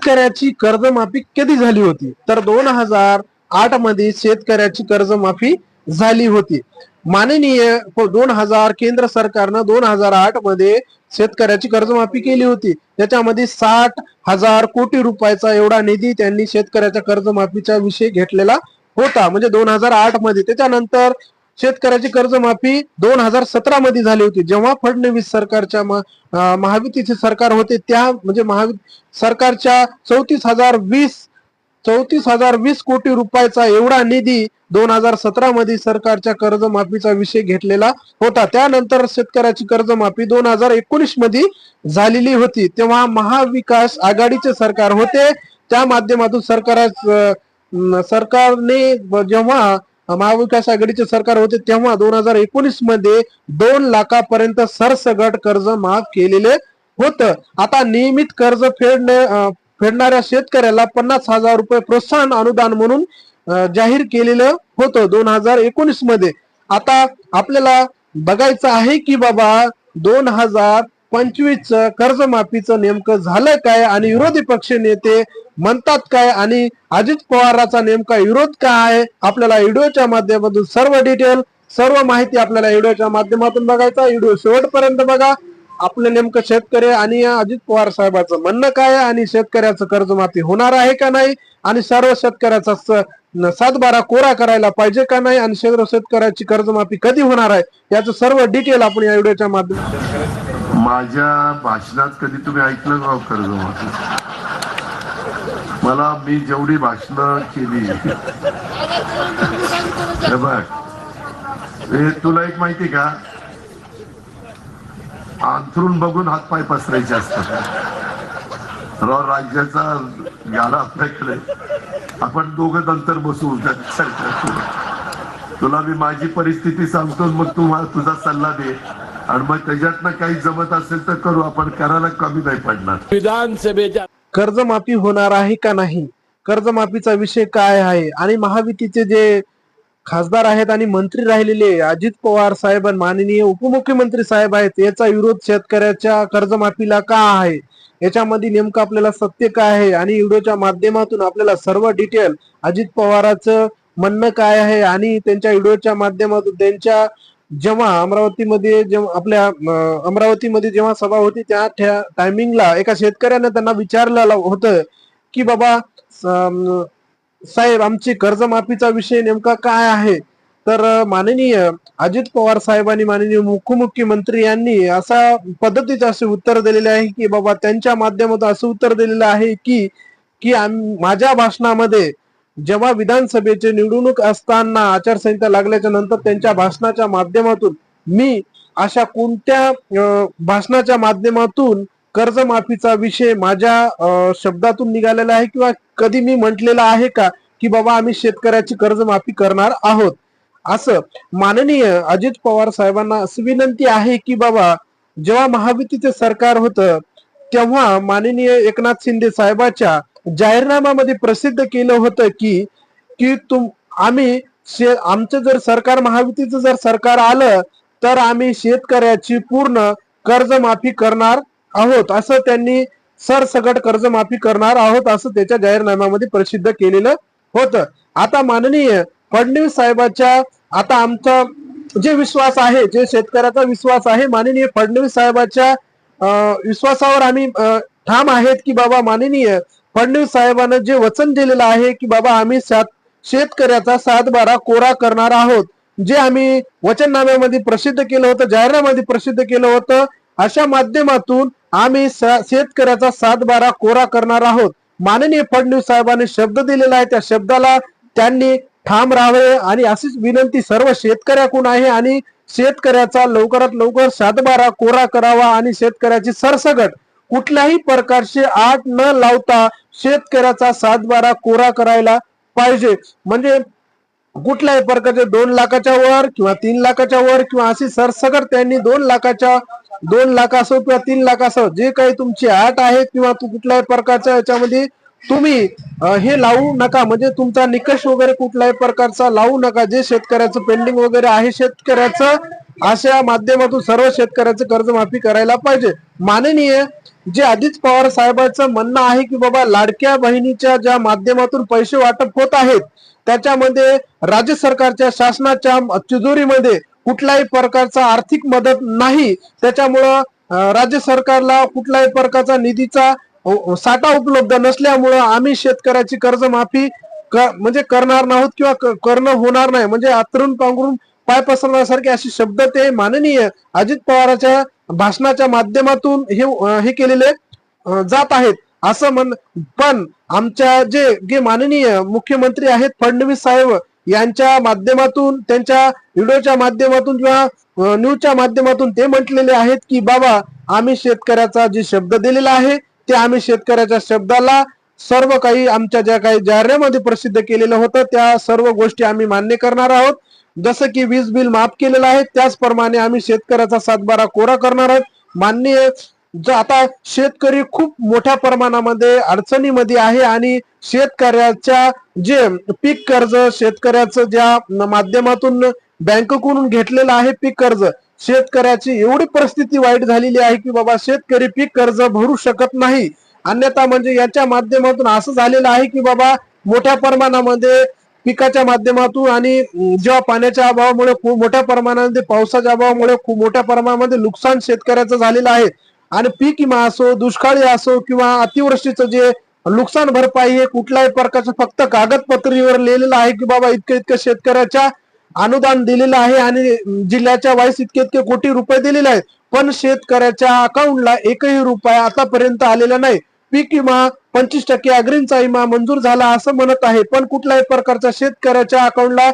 शेतकऱ्याची कर्जमाफी कधी झाली होती? तर 2008 मध्ये शेतकऱ्याची कर्जमाफी झाली होती. माननीय 2000 केंद्र सरकारनं 2008 मध्ये शेतकऱ्याची कर्जमाफी केली होती. त्याच्यामध्ये 60,000 कोटी रुपयाचा एवढा निधी त्यांनी शेतकऱ्याच्या कर्जमाफीचा विषय घेतलेला होता, म्हणजे 2008 मध्ये. त्याच्यानंतर शेतकऱ्याची कर्जमाफी 2017 मध्ये झाली होती, जेव्हा फडणवीस सरकारच्या महायुतीचे सरकार होते, त्या म्हणजे सरकारच्या 34,020 कोटी रुपयाचा एवढा निधी 2017 मध्ये सरकारच्या कर्जमाफीचा विषय घेतलेला होता. त्यानंतर शेतकऱ्याची कर्जमाफी 2019 मध्ये झालेली होती. तेव्हा महाविकास आघाडीचे सरकार होते, त्या माध्यमातून सरकारने जेव्हा महाविकास आघाडीचे सरकार होते तेव्हा 2019 मध्ये 2 लाखापर्यंत सरसगट कर्ज माफ केलेले होतं. आता नियमित कर्ज फेडणाऱ्या शेतकऱ्याला 50,000 रुपये प्रोत्साहन अनुदान म्हणून जाहीर केलेलं होतं 2019 मध्ये. आता आपल्याला बघायचं आहे की बाबा 2025 कर्जमाफीचं नेमकं झालं काय आणि विरोधी पक्ष नेते म्हणतात काय आणि अजित पवारांचा नेमका विरोध काय आहे, आपल्याला व्हिडिओच्या माध्यमातून सर्व डिटेल सर्व माहिती आपल्याला व्हिडिओच्या माध्यमातून बघायचा. व्हिडिओ शेवटपर्यंत बघा. आपलं नेमकं शेतकरी आणि अजित पवार साहेबांचं म्हणणं काय आहे आणि शेतकऱ्याचं कर्जमाफी होणार आहे का नाही आणि सर्व शेतकऱ्याचा 7/12 कोरा करायला पाहिजे का नाही आणि सर्व शेतकऱ्याची कर्जमाफी कधी होणार आहे याचं सर्व डिटेल आपण या व्हिडिओच्या माध्यमातून. माझ्या भाषणात कधी तुम्ही ऐकलं का कर्जमाफी? मला मी जेवढी भाषणं केली तुला एक माहिती का, अंथरून बघून हातपाय पसरायचे असतात. राज्याचा गाडा आपल्याकडे, आपण दोघं नंतर बसू. तुला मी माझी परिस्थिती सांगतो, मग तू तुझा सल्ला दे आणि मग त्याच्यातनं काही जमत असेल तर करू. आपण करायला कमी नाही पडणार. विधानसभेच्या कर्जमाफी होणार आहे का नाही, कर्जमाफीचा विषय काय आहे आणि महायुतीचे जे खासदार आहेत आणि मंत्री राहिलेले अजित पवार साहेब आणि माननीय उपमुख्यमंत्री साहेब आहेत, याचा विरोध शेतकऱ्याच्या कर्जमाफीला का आहे, याच्यामध्ये नेमकं आपल्याला सत्य काय आहे आणि व्हिडिओच्या माध्यमातून आपल्याला सर्व डिटेल अजित पवारांचं म्हणणं काय आहे आणि त्यांच्या व्हिडिओच्या माध्यमातून त्यांच्या जेव्हा अमरावतीमध्ये जेव्हा सभा होती त्या टायमिंगला एका शेतकऱ्याने त्यांना विचारलेलं होतं की बाबा साहेब आमची कर्जमाफीचा विषय नेमका काय आहे. तर माननीय अजित पवार साहेब आणि माननीय उपमुख्यमंत्री यांनी असा पद्धतीचं असे उत्तर दिलेले आहे की बाबा त्यांच्या माध्यमातून असं उत्तर दिलेलं आहे की की माझ्या भाषणामध्ये जेव्हा विधानसभेचे निवडणूक असताना आचारसंहिता लागल्याच्या नंतर त्यांच्या भाषणाच्या माध्यमातून मी अशा कोणत्या भाषणाच्या माध्यमातून कर्जमाफीचा विषय माझ्या शब्दातून निघालेला आहे किंवा कधी मी म्हटलेलं आहे का की बाबा आम्ही शेतकऱ्याची कर्जमाफी करणार आहोत. असं माननीय अजित पवार साहेबांना अशी विनंती आहे की बाबा जेव्हा महायुतीचे सरकार होतं तेव्हा माननीय एकनाथ शिंदे साहेबाच्या जाहीरनाम्यामध्ये प्रसिद्ध केलं होतं की की आमचं जर सरकार महायुतीचं जर सरकार आलं तर आम्ही शेतकऱ्याची पूर्ण कर्जमाफी करणार आहोत, असं त्यांनी सरसगट कर्जमाफी करणार आहोत असं त्याच्या जाहीरनाम्यामध्ये प्रसिद्ध केलेलं होतं. आता माननीय फडणवीस साहेबाच्या आता आमचा जे विश्वास आहे, जे शेतकऱ्याचा विश्वास आहे, माननीय फडणवीस साहेबाच्या विश्वासावर आम्ही ठाम आहेत की बाबा माननीय फडणवीस साहेबांना जे वचन दिलेलं आहे की बाबा आम्ही शेतकऱ्याचा 7/12 कोरा करणार आहोत, जे आम्ही वचननाम्यामध्ये प्रसिद्ध केलं होतं, जाहीरनाम्यामध्ये प्रसिद्ध केलं होतं, अशा माध्यमातून आम्ही शेतकऱ्याचा 7/12 कोरा करणार आहोत. माननीय फडणवीस साहेबांनी शब्द दिलेला आहे, त्या शब्दाला त्यांनी ठाम राहावे आणि अशीच विनंती सर्व शेतकऱ्याकडून आहे आणि शेतकऱ्याचा लवकरात लवकर 7/12 कोरा करावा आणि शेतकऱ्याची सरसगट कुठल्याही प्रकारचे आट न लावता शेतकऱ्याचा 7/12 कोरा करायला पाहिजे. म्हणजे कुठल्याही प्रकारचे 2 लाखाच्या वर किंवा 3 लाखाच्या वर किंवा अशी सरसगट त्यांनी 2 लाख असो किंवा 3 लाख असो, जे काही तुमची आट आहे किंवा कुठल्याही प्रकारच्या याच्यामध्ये तुम्ही हे लावू नका, म्हणजे तुमचा निकष वगैरे कुठल्याही प्रकारचा लावू नका. जे शेतकऱ्याचं पेंडिंग वगैरे आहे शेतकऱ्याचं अशा माध्यमातून सर्व शेतकऱ्याचं कर्जमाफी करायला पाहिजे. माननीय जे अजित पवार साहेबांचं म्हणणं आहे की बाबा लाडक्या बहिणीच्या ज्या माध्यमातून पैसे वाटप होत आहेत त्याच्यामध्ये राज्य सरकारच्या शासनाच्या तिजोरीमध्ये कुठल्याही प्रकारचा आर्थिक मदत नाही. त्याच्यामुळं राज्य सरकारला कुठल्याही प्रकारचा निधीचा साठा उपलब्ध नसल्यामुळं आम्ही शेतकऱ्याची कर्जमाफी म्हणजे करणार नाहीत किंवा करणं होणार नाही. म्हणजे आतरून पांघरून पाय पसरण्यासारखे असे शब्द ते माननीय अजित पवारांच्या भाषणाच्या माध्यमातून हे केलेले जात आहेत असं पण आमच्या जे माननीय मुख्यमंत्री आहेत फडणवीस साहेब यांच्या माध्यमातून त्यांच्या व्हिडिओच्या माध्यमातून किंवा न्यूजच्या माध्यमातून ते म्हटलेले आहेत की बाबा आम्ही शेतकऱ्याचा जे शब्द दिलेला आहे ते आम्ही शेतकऱ्याच्या शब्दाला सर्व काही आमच्या ज्या काही जाहिरातीमध्ये प्रसिद्ध केलेलं होतं त्या सर्व गोष्टी आम्ही मान्य करणार आहोत. जसं की वीज बिल माफ केलेलं आहे त्याचप्रमाणे आम्ही शेतकऱ्याचा 7/12 कोरा करणार आहोत. माननीय आता शेतकरी खूप मोठ्या प्रमाणामध्ये अडचणीमध्ये आहे आणि शेतकऱ्याच्या जे पीक कर्ज शेतकऱ्याचं ज्या माध्यमातून बँकेकडून घेतलेलं आहे पीक कर्ज शेतकऱ्याची एवढी परिस्थिती वाईट झालेली आहे की बाबा शेतकरी पीक कर्ज भरू शकत नाही. अन्यथा म्हणजे याच्या माध्यमातून असं झालेलं आहे की बाबा मोठ्या प्रमाणामध्ये पिकाच्या माध्यमातून आणि जेव्हा पाण्याच्या अभावामुळे खूप मोठ्या प्रमाणामध्ये पावसाच्या अभावामुळे खूप मोठ्या प्रमाणामध्ये नुकसान शेतकऱ्याचं झालेलं आहे. आणि पीक विमा असो दुष्काळी असो किंवा अतिवृष्टीचं जे नुकसान भरपाई हे कुठल्याही प्रकारचं फक्त कागदपत्रीवर लिहिलेलं आहे की बाबा इतकं शेतकऱ्याच्या अनुदान दिलेलं आहे आणि जिल्ह्याच्या वाईस इतके कोटी रुपये दिलेले आहेत. पण शेतकऱ्याच्या अकाउंटला एकही रुपया आतापर्यंत आलेला नाही. पीक विमा 25% अग्रिमचा विमा मंजूर झाला असं म्हणत आहे पण कुठल्याही प्रकारच्या शेतकऱ्याच्या अकाउंटला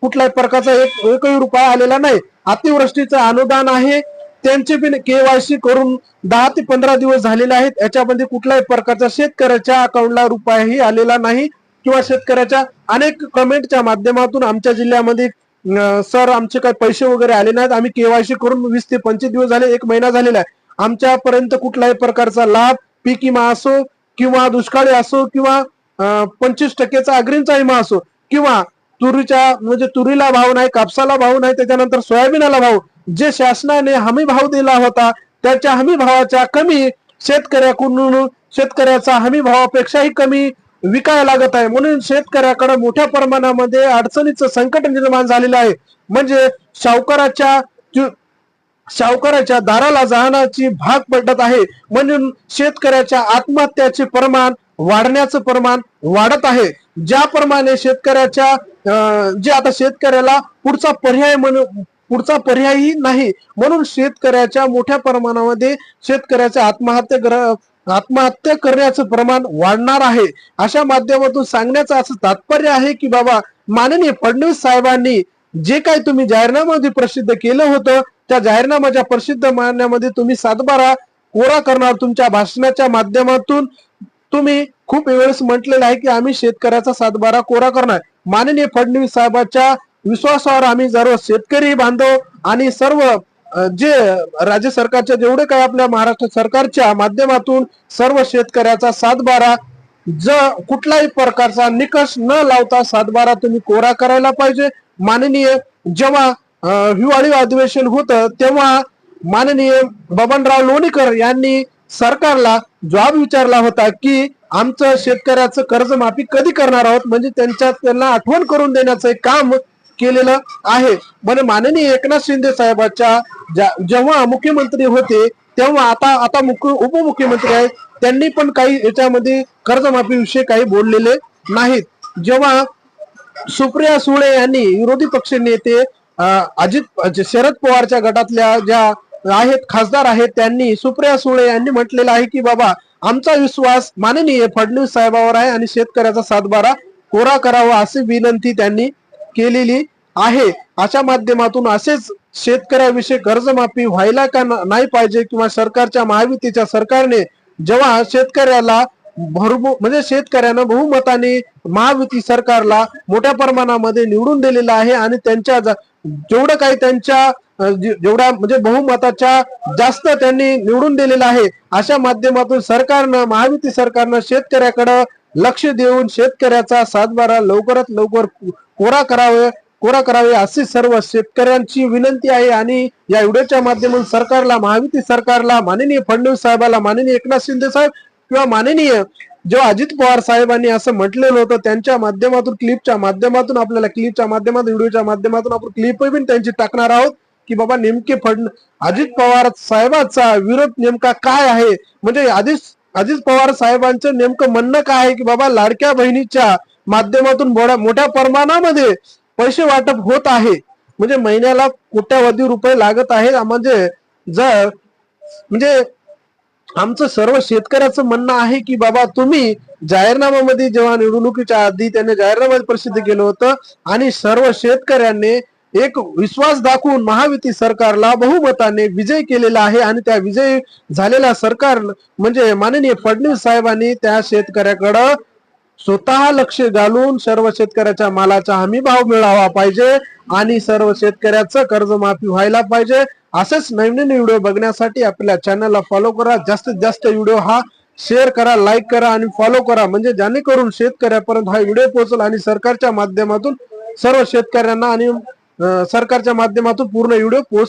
कुठल्याही प्रकारचा एकही रुपया आलेला नाही. अतिवृष्टीचं अनुदान आहे त्यांचे पण केवायसी करून 10 ते 15 दिवस झालेले आहेत. याच्यामध्ये कुठल्याही प्रकारचा शेतकऱ्याच्या अकाउंटला रुपयाही आलेला नाही किंवा शेतकऱ्याच्या अनेक कमेंटच्या माध्यमातून आमच्या जिल्ह्यामध्ये सर आमचे काही पैसे वगैरे आले नाहीत आम्ही केवायसी करून 20 ते 25 दिवस झाले 1 महिना झालेला आहे आमच्यापर्यंत कुठल्याही प्रकारचा लाभ पीक विमा असो किंवा दुष्काळी असो किंवा 25%चा अग्रिमचा विमा असो किंवा म्हणजे तुरीला भाव नाही कापसाला भाव नाही त्याच्यानंतर सोयाबीनला भाव जे शासनाने हमी भाव दिला होता त्याच्या हमी भावाच्या कमी शेतकऱ्याकडून शेतकऱ्याचा हमी भावापेक्षाही कमी विकायला लागत आहे. म्हणून शेतकऱ्याकडे मोठ्या प्रमाणामध्ये अडचणीचं संकट निर्माण झालेलं आहे. म्हणजे सावकाराच्या दाराला जाण्याची भाग पडत आहे. म्हणून शेतकऱ्याच्या आत्महत्याचे प्रमाण वाढण्याचं प्रमाण वाढत आहे. ज्याप्रमाणे शेतकऱ्याच्या जे आता शेतकऱ्याला पुढचा पर्यायही नाही म्हणून शेतकऱ्याच्या मोठ्या प्रमाणामध्ये शेतकऱ्याच्या आत्महत्या करण्याचं प्रमाण वाढणार आहे. अशा माध्यमातून सांगण्याचं असं तात्पर्य आहे की बाबा माननीय फडणवीस साहेबांनी जे काही तुम्ही जाहीरनाम्यामध्ये प्रसिद्ध केलं होतं त्या जाहीरनाम्याच्या प्रसिद्ध मानण्यामध्ये तुम्ही 7/12 कोरा करणार. तुमच्या भाषणाच्या माध्यमातून तुम्ही खूप वेळेस म्हटलेलं आहे की आम्ही शेतकऱ्याचा 7/12 कोरा करणार. माननीय फडणवीस साहेबांच्या विश्वासावर आम्ही सर्व शेतकरी बांधव आणि सर्व जे राज्य सरकारच्या जेवढे काही आपल्या महाराष्ट्र सरकारच्या माध्यमातून सर्व शेतकऱ्याचा 7/12 कुठल्याही प्रकारचा निकष न लावता 7/12 तुम्ही कोरा करायला पाहिजे. माननीय जेव्हा हिवाळी अधिवेशन होतं तेव्हा माननीय बबनराव लोणीकर यांनी सरकारला जबाब विचारला होता की आमचं शेतकऱ्याचं कर्जमाफी कधी करणार आहोत म्हणजे त्यांना आठवण करून देण्याचं एक काम केलेलं आहे. म्हणजे माननीय एकनाथ शिंदे साहेबांच्या जेव्हा मुख्यमंत्री होते तेव्हा आता उपमुख्यमंत्री आहेत त्यांनी पण काही याच्यामध्ये कर्जमाफी विषयी काही बोललेले नाहीत. जेव्हा सुप्रिया सुळे यांनी विरोधी पक्ष नेते शरद पवारच्या गटातल्या ज्या आहेत खासदार आहेत त्यांनी सुप्रिया सुळे यांनी म्हटलेलं आहे की बाबा आमचा विश्वास माननीय फडणवीस साहेबांवर आहे आणि शेतकऱ्याचा 7/12 कोरा करावा अशी विनंती त्यांनी केलेली आहे. अशा माध्यमातून असेच शेतकऱ्याविषयी कर्जमाफी व्हायला का नाही पाहिजे किंवा सरकारच्या महायुतीच्या सरकारने जेव्हा शेतकऱ्याला म्हणजे शेतकऱ्यानं बहुमताने महायुती सरकारला मोठ्या प्रमाणामध्ये निवडून दिलेलं आहे आणि त्यांच्या जेवढं काही त्यांच्या जेवढ्या म्हणजे बहुमताच्या जास्त त्यांनी निवडून दिलेलं आहे. अशा माध्यमातून सरकारनं महायुती सरकारनं शेतकऱ्याकडे लक्ष देऊन शेतकऱ्याचा 7/12 लवकरात लवकर कोरा करावे. कोरा करावे अशी सर्व शेतकऱ्यांची विनंती आहे. आणि या व्हिडिओच्या माध्यमातून सरकारला, महायुती सरकारला, माननीय फडणवीस साहेबाला, माननीय एकनाथ शिंदे साहेब किंवा माननीय जेव्हा अजित पवार साहेबांनी असं म्हटलेलं होतं त्यांच्या माध्यमातून, क्लिपच्या माध्यमातून, आपल्याला क्लिपच्या माध्यमातून, व्हिडिओच्या माध्यमातून आपण क्लिप पण त्यांची टाकणार आहोत की बाबा नेमके अजित पवार साहेबांचा विरोध नेमका काय आहे. म्हणजे अजित पवार साहेबांचं नेमकं म्हणणं काय आहे की बाबा लाडक्या बहिणीच्या माध्यमातून मोठ्या प्रमाणामध्ये पैसे वाटप होत आहे. म्हणजे महिन्याला कोट्यावधी रुपये लागत आहेत. म्हणजे आमचं सर्व शेतकऱ्याचं म्हणणं आहे की बाबा तुम्ही जाहीरनाम्यामध्ये, जेव्हा निवडणुकीच्या आधी त्याने जाहीरनामा प्रसिद्ध केलं होतं आणि सर्व शेतकऱ्यांनी एक विश्वास दाखवून महायुती सरकारला बहुमताने विजय केलेला आहे. आणि त्या विजय झालेल्या सरकार म्हणजे माननीय फडणवीस साहेबांनी त्या शेतकऱ्याकडं स्वतः लक्ष घालून सर्व शेतकऱ्याच्या मालाचा हमी भाव मिळावा पाहिजे आणि सर्व शेतकऱ्याचं कर्जमाफी व्हायला पाहिजे. असेच नवीन व्हिडिओ बघण्यासाठी आपल्या चॅनलला फॉलो करा. जास्तीत जास्त व्हिडिओ हा शेअर करा, लाईक करा आणि फॉलो करा. म्हणजे जेणेकरून शेतकऱ्यापर्यंत हा व्हिडिओ पोहोचेल आणि सरकारच्या माध्यमातून सर्व शेतकऱ्यांना आणि सरकारच्या माध्यमातून पूर्ण व्हिडिओ पोहोच